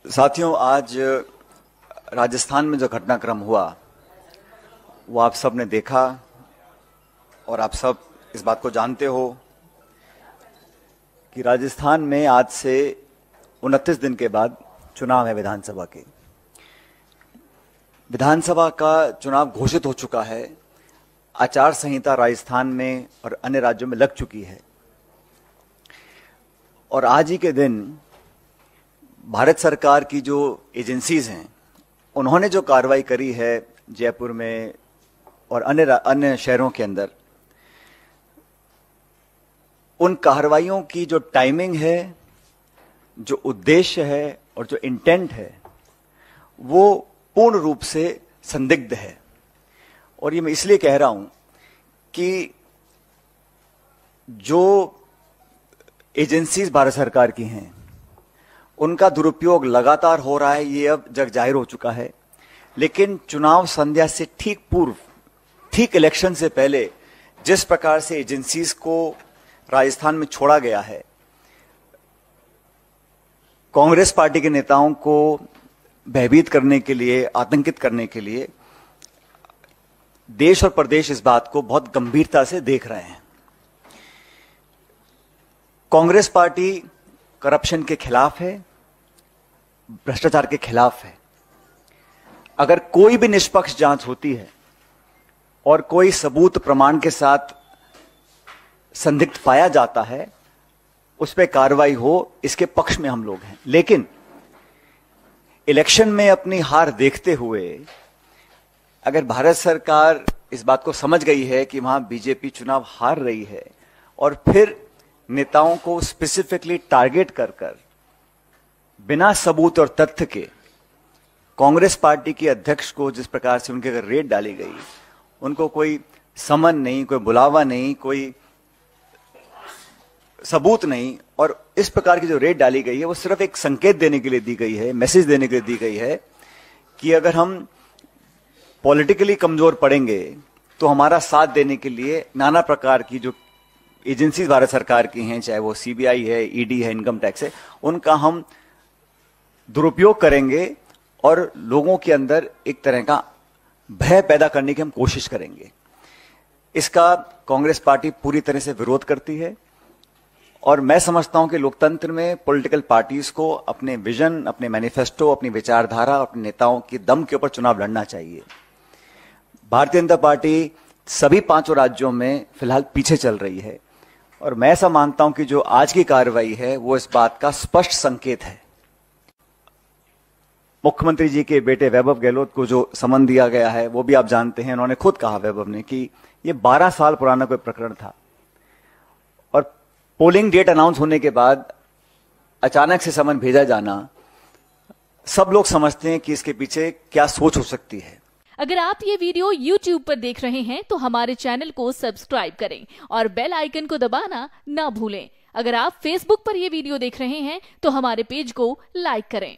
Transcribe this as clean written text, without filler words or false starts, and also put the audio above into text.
साथियों, आज राजस्थान में जो घटनाक्रम हुआ वो आप सब ने देखा और आप सब इस बात को जानते हो कि राजस्थान में आज से 29 दिन के बाद चुनाव है विधानसभा के। विधानसभा का चुनाव घोषित हो चुका है। आचार संहिता राजस्थान में और अन्य राज्यों में लग चुकी है और आज ही के दिन भारत सरकार की जो एजेंसीज हैं उन्होंने जो कार्रवाई करी है जयपुर में और अन्य शहरों के अंदर, उन कार्रवाइयों की जो टाइमिंग है, जो उद्देश्य है और जो इंटेंट है वो पूर्ण रूप से संदिग्ध है। और ये मैं इसलिए कह रहा हूं कि जो एजेंसीज भारत सरकार की हैं उनका दुरुपयोग लगातार हो रहा है, ये अब जग जाहिर हो चुका है। लेकिन चुनाव संध्या से ठीक पूर्व, ठीक इलेक्शन से पहले जिस प्रकार से एजेंसीज को राजस्थान में छोड़ा गया है, कांग्रेस पार्टी के नेताओं को भयभीत करने के लिए, आतंकित करने के लिए, देश और प्रदेश इस बात को बहुत गंभीरता से देख रहे हैं। कांग्रेस पार्टी करप्शन के खिलाफ है, भ्रष्टाचार के खिलाफ है। अगर कोई भी निष्पक्ष जांच होती है और कोई सबूत प्रमाण के साथ संदिग्ध पाया जाता है, उस पर कार्रवाई हो, इसके पक्ष में हम लोग हैं। लेकिन इलेक्शन में अपनी हार देखते हुए अगर भारत सरकार इस बात को समझ गई है कि वहां बीजेपी चुनाव हार रही है और फिर नेताओं को स्पेसिफिकली टारगेट कर बिना सबूत और तथ्य के कांग्रेस पार्टी के अध्यक्ष को जिस प्रकार से उनके अगर रेड डाली गई, उनको कोई समन नहीं, कोई बुलावा नहीं, कोई सबूत नहीं, और इस प्रकार की जो रेड डाली गई है वो सिर्फ एक संकेत देने के लिए दी गई है, मैसेज देने के लिए दी गई है कि अगर हम पॉलिटिकली कमजोर पड़ेंगे तो हमारा साथ देने के लिए नाना प्रकार की जो एजेंसीज भारत सरकार की हैं, चाहे वो सीबीआई है, ईडी है, इनकम टैक्स है, उनका हम दुरुपयोग करेंगे और लोगों के अंदर एक तरह का भय पैदा करने की हम कोशिश करेंगे। इसका कांग्रेस पार्टी पूरी तरह से विरोध करती है और मैं समझता हूं कि लोकतंत्र में पॉलिटिकल पार्टीज को अपने विजन, अपने मैनिफेस्टो, अपनी विचारधारा, अपने नेताओं की दम के ऊपर चुनाव लड़ना चाहिए। भारतीय जनता पार्टी सभी 5 राज्यों में फिलहाल पीछे चल रही है और मैं ऐसा मानता हूं कि जो आज की कार्रवाई है वो इस बात का स्पष्ट संकेत है। मुख्यमंत्री जी के बेटे वैभव गहलोत को जो समन दिया गया है वो भी आप जानते हैं। उन्होंने खुद कहा, वैभव ने, कि ये 12 साल पुराना कोई प्रकरण था और पोलिंग डेट अनाउंस होने के बाद अचानक से समन भेजा जाना, सब लोग समझते हैं कि इसके पीछे क्या सोच हो सकती है। अगर आप ये वीडियो YouTube पर देख रहे हैं तो हमारे चैनल को सब्सक्राइब करें और बेल आइकन को दबाना ना भूलें। अगर आप Facebook पर ये वीडियो देख रहे हैं तो हमारे पेज को लाइक करें।